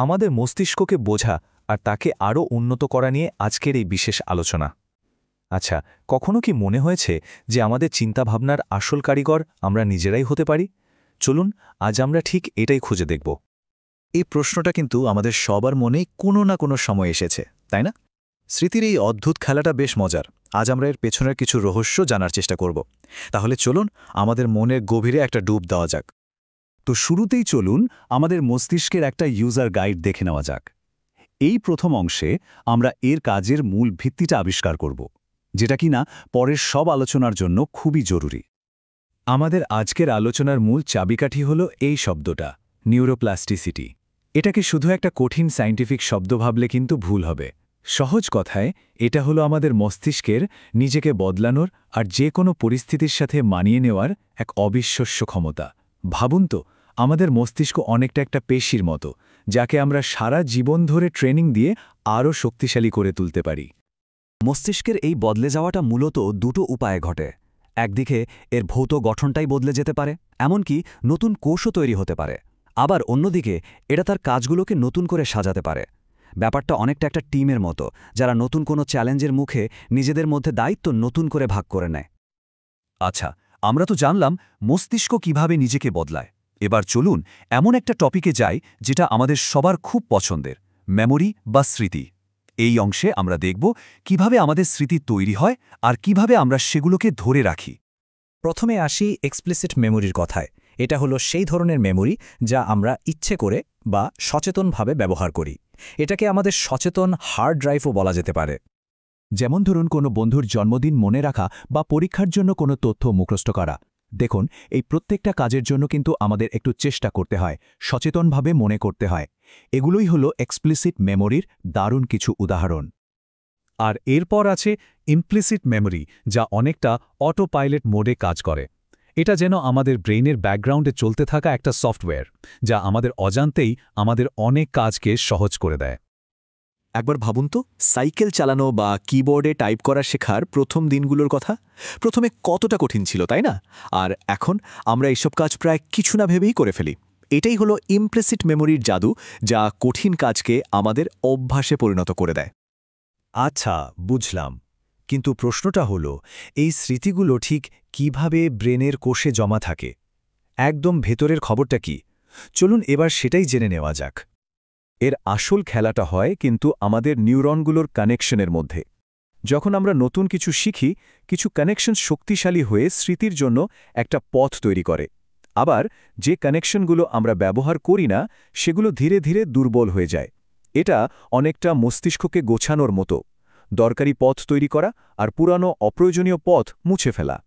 আমাদের মস্তিষ্ককে বোঝা আর তাকে আরও উন্নত করা নিয়ে আজকের এই বিশেষ আলোচনা। আচ্ছা, কখনো কি মনে হয়েছে যে আমাদের চিন্তাভাবনার আসল কারিগর আমরা নিজেরাই হতে পারি? চলুন আজ আমরা ঠিক এটাই খুঁজে দেখব। এই প্রশ্নটা কিন্তু আমাদের সবার মনেই কোনো না কোনো সময় এসেছে, তাই না? স্মৃতির এই অদ্ভুত খেলাটা বেশ মজার। আজ আমরা এর পেছনের কিছু রহস্য জানার চেষ্টা করব। তাহলে চলুন আমাদের মনের গভীরে একটা ডুব দেওয়া যাক। তো শুরুতেই চলুন আমাদের মস্তিষ্কের একটা ইউজার গাইড দেখে নেওয়া যাক। এই প্রথম অংশে আমরা এর কাজের মূল ভিত্তিটা আবিষ্কার করব, যেটা কিনা পরের সব আলোচনার জন্য খুবই জরুরি। আমাদের আজকের আলোচনার মূল চাবিকাঠি হল এই শব্দটা, নিউরোপ্লাস্টিসিটি। এটাকে শুধু একটা কঠিন সায়েন্টিফিক শব্দ ভাবলে কিন্তু ভুল হবে। সহজ কথায় এটা হলো আমাদের মস্তিষ্কের নিজেকে বদলানোর আর যে কোনো পরিস্থিতির সাথে মানিয়ে নেওয়ার এক অবিশ্বাস্য ক্ষমতা। ভাবুন তো, আমাদের মস্তিষ্ক অনেকটা একটা পেশির মতো, যাকে আমরা সারা জীবন ধরে ট্রেনিং দিয়ে আরও শক্তিশালী করে তুলতে পারি। মস্তিষ্কের এই বদলে যাওয়াটা মূলত দুটো উপায়ে ঘটে। একদিকে এর ভৌত গঠনটাই বদলে যেতে পারে, এমনকি নতুন কোষও তৈরি হতে পারে। আবার অন্যদিকে এটা তার কাজগুলোকে নতুন করে সাজাতে পারে। ব্যাপারটা অনেকটা একটা টিমের মতো, যারা নতুন কোনো চ্যালেঞ্জের মুখে নিজেদের মধ্যে দায়িত্ব নতুন করে ভাগ করে নেয়। আচ্ছা, আমরা তো জানলাম মস্তিষ্ক কিভাবে নিজেকে বদলায়। এবার চলুন এমন একটা টপিকে যাই যেটা আমাদের সবার খুব পছন্দের, মেমোরি বা স্মৃতি। এই অংশে আমরা দেখব কিভাবে আমাদের স্মৃতি তৈরি হয় আর কিভাবে আমরা সেগুলোকে ধরে রাখি। প্রথমে আসি এক্সপ্লিসিট মেমোরির কথায়। এটা হলো সেই ধরনের মেমোরি যা আমরা ইচ্ছে করে বা সচেতনভাবে ব্যবহার করি। এটাকে আমাদের সচেতন হার্ড ড্রাইভও বলা যেতে পারে। যেমন ধরুন কোনো বন্ধুর জন্মদিন মনে রাখা বা পরীক্ষার জন্য কোনো তথ্য মুখস্থ করা। দেখুন, এই প্রত্যেকটা কাজের জন্য কিন্তু আমাদের একটু চেষ্টা করতে হয়, সচেতনভাবে মনে করতে হয়। এগুলোই হলো এক্সপ্লিসিট মেমোরির দারুণ কিছু উদাহরণ। আর এরপর আছে ইমপ্লিসিট মেমোরি, যা অনেকটা অটো পাইলট মোডে কাজ করে। এটা যেন আমাদের ব্রেইনের ব্যাকগ্রাউন্ডে চলতে থাকা একটা সফটওয়্যার, যা আমাদের অজান্তেই আমাদের অনেক কাজকে সহজ করে দেয়। একবার ভাবুন তো, সাইকেল চালানো বা কিবোর্ডে টাইপ করা শেখার প্রথম দিনগুলোর কথা। প্রথমে কতটা কঠিন ছিল, তাই না? আর এখন আমরা এইসব কাজ প্রায় কিছু না ভেবেই করে ফেলি। এটাই হলো ইমপ্লিসিট মেমোরির জাদু, যা কঠিন কাজকে আমাদের অভ্যাসে পরিণত করে দেয়। আচ্ছা, বুঝলাম। কিন্তু প্রশ্নটা হলো, এই স্মৃতিগুলো ঠিক কিভাবে ব্রেনের কোষে জমা থাকে? একদম ভেতরের খবরটা কি? চলুন এবার সেটাই জেনে নেওয়া যাক। এর আসল খেলাটা হয় কিন্তু আমাদের নিউরনগুলোর কানেকশনের মধ্যে। যখন আমরা নতুন কিছু শিখি, কিছু কানেকশন শক্তিশালী হয়ে স্মৃতির জন্য একটা পথ তৈরি করে। আবার যে কানেকশনগুলো আমরা ব্যবহার করি না, সেগুলো ধীরে ধীরে দুর্বল হয়ে যায়। এটা অনেকটা মস্তিষ্ককে গোছানোর মতো, দরকারি পথ তৈরি করা আর পুরানো অপ্রয়োজনীয় পথ মুছে ফেলা।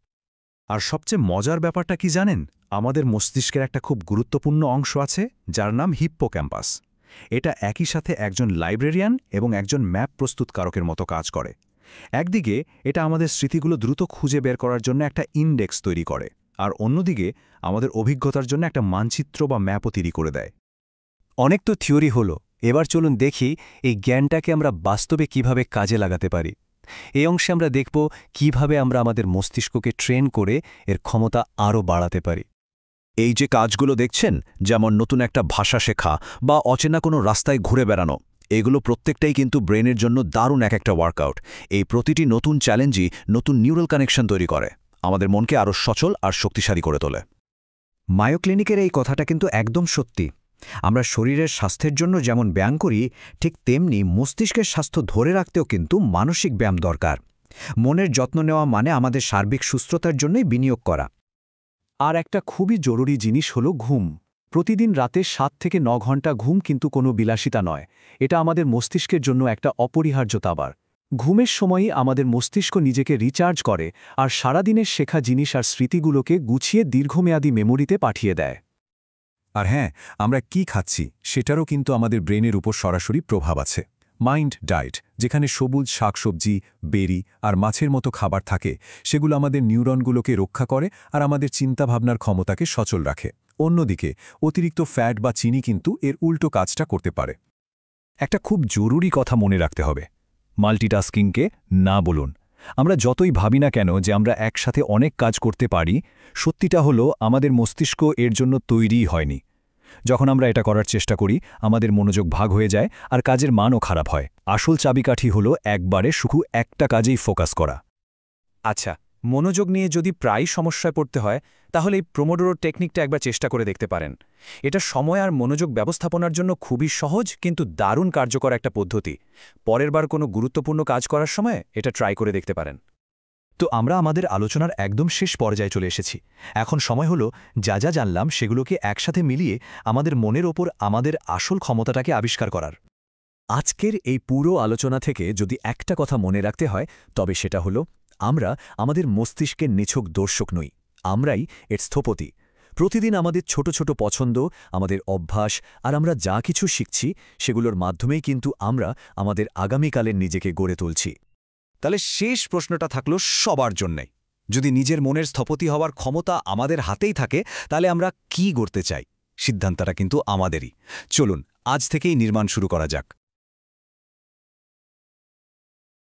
আর সবচেয়ে মজার ব্যাপারটা কি জানেন? আমাদের মস্তিষ্কের একটা খুব গুরুত্বপূর্ণ অংশ আছে, যার নাম হিপ্পোক্যাম্পাস। এটা একই সাথে একজন লাইব্রেরিয়ান এবং একজন ম্যাপ প্রস্তুতকারকের মতো কাজ করে। একদিকে এটা আমাদের স্মৃতিগুলো দ্রুত খুঁজে বের করার জন্য একটা ইন্ডেক্স তৈরি করে, আর অন্যদিকে আমাদের অভিজ্ঞতার জন্য একটা মানচিত্র বা ম্যাপও তৈরি করে দেয়। অনেক তো থিওরি হলো, এবার চলুন দেখি এই জ্ঞানটাকে আমরা বাস্তবে কিভাবে কাজে লাগাতে পারি। এই অংশে আমরা দেখব কিভাবে আমরা আমাদের মস্তিষ্ককে ট্রেন করে এর ক্ষমতা আরও বাড়াতে পারি। এই যে কাজগুলো দেখছেন, যেমন নতুন একটা ভাষা শেখা বা অচেনা কোনো রাস্তায় ঘুরে বেড়ানো, এগুলো প্রত্যেকটাই কিন্তু ব্রেনের জন্য দারুণ একটা ওয়ার্কআউট। এই প্রতিটি নতুন চ্যালেঞ্জই নতুন নিউরাল কানেকশন তৈরি করে, আমাদের মনকে আরও সচল আর শক্তিশালী করে তোলে। মায়ো ক্লিনিকের এই কথাটা কিন্তু একদম সত্যি। আমরা শরীরের স্বাস্থ্যের জন্য যেমন ব্যায়াম করি, ঠিক তেমনি মস্তিষ্কের স্বাস্থ্য ধরে রাখতেও কিন্তু মানসিক ব্যায়াম দরকার। মনের যত্ন নেওয়া মানে আমাদের সার্বিক সুস্থতার জন্যই বিনিয়োগ করা। আর একটা খুবই জরুরি জিনিস হলো ঘুম। প্রতিদিন রাতে 7 থেকে 9 ঘন্টা ঘুম কিন্তু কোনো বিলাসিতা নয়, এটা আমাদের মস্তিষ্কের জন্য একটা অপরিহার্যতা। আবার ঘুমের সময়ই আমাদের মস্তিষ্ক নিজেকে রিচার্জ করে আর সারাদিনের শেখা জিনিস আর স্মৃতিগুলোকে গুছিয়ে দীর্ঘমেয়াদী মেমোরিতে পাঠিয়ে দেয়। আর হ্যাঁ, আমরা কি খাচ্ছি সেটারও কিন্তু আমাদের ব্রেনের উপর সরাসরি প্রভাব আছে। মাইন্ড ডায়েট, যেখানে সবুজ শাকসবজি, বেরি আর মাছের মতো খাবার থাকে, সেগুলো আমাদের নিউরনগুলোকে রক্ষা করে আর আমাদের চিন্তাভাবনার ক্ষমতাকে সচল রাখে। অন্যদিকে অতিরিক্ত ফ্যাট বা চিনি কিন্তু এর উল্টো কাজটা করতে পারে। একটা খুব জরুরি কথা মনে রাখতে হবে, মাল্টিটাস্কিংকে না বলুন। আমরা যতই ভাবি না কেন যে আমরা একসাথে অনেক কাজ করতে পারি, সত্যিটা হলো আমাদের মস্তিষ্ক এর জন্য তৈরিই হয়নি। যখন আমরা এটা করার চেষ্টা করি আমাদের মনোযোগ ভাগ হয়ে যায় আর কাজের মানও খারাপ হয় আসল চাবিকাঠি হলো একবারে শুধু একটা কাজেই ফোকাস করা। আচ্ছা, মনোযোগ নিয়ে যদি প্রায় সমস্যায় পড়তে হয় তাহলে এই প্রোমোডোরো টেকনিকটা একবার চেষ্টা করে দেখতে পারেন। এটা সময় আর মনোযোগ ব্যবস্থাপনার জন্য খুবই সহজ কিন্তু দারুণ কার্যকর একটা পদ্ধতি। পরের বার কোনো গুরুত্বপূর্ণ কাজ করার সময় এটা ট্রাই করে দেখতে পারেন। তো আমরা আমাদের আলোচনার একদম শেষ পর্যায়ে চলে এসেছি। এখন সময় হলো যা যা জানলাম সেগুলোকে একসাথে মিলিয়ে আমাদের মনের ওপর আমাদের আসল ক্ষমতাটাকে আবিষ্কার করার। আজকের এই পুরো আলোচনা থেকে যদি একটা কথা মনে রাখতে হয় তবে সেটা হলো আমরা আমাদের মস্তিষ্কের নিছক দর্শক নই, আমরাই এর স্থপতি। প্রতিদিন আমাদের ছোট ছোট পছন্দ, আমাদের অভ্যাস আর আমরা যা কিছু শিখছি সেগুলোর মাধ্যমেই কিন্তু আমরা আমাদের আগামীকালের নিজেকে গড়ে তুলছি। তাহলে শেষ প্রশ্নটা থাকলো সবার জন্যে, যদি নিজের মনের স্থপতি হওয়ার ক্ষমতা আমাদের হাতেই থাকে তাহলে আমরা কি করতে চাই? সিদ্ধান্তটা কিন্তু আমাদেরই। চলুন আজ থেকেই নির্মাণ শুরু করা যাক।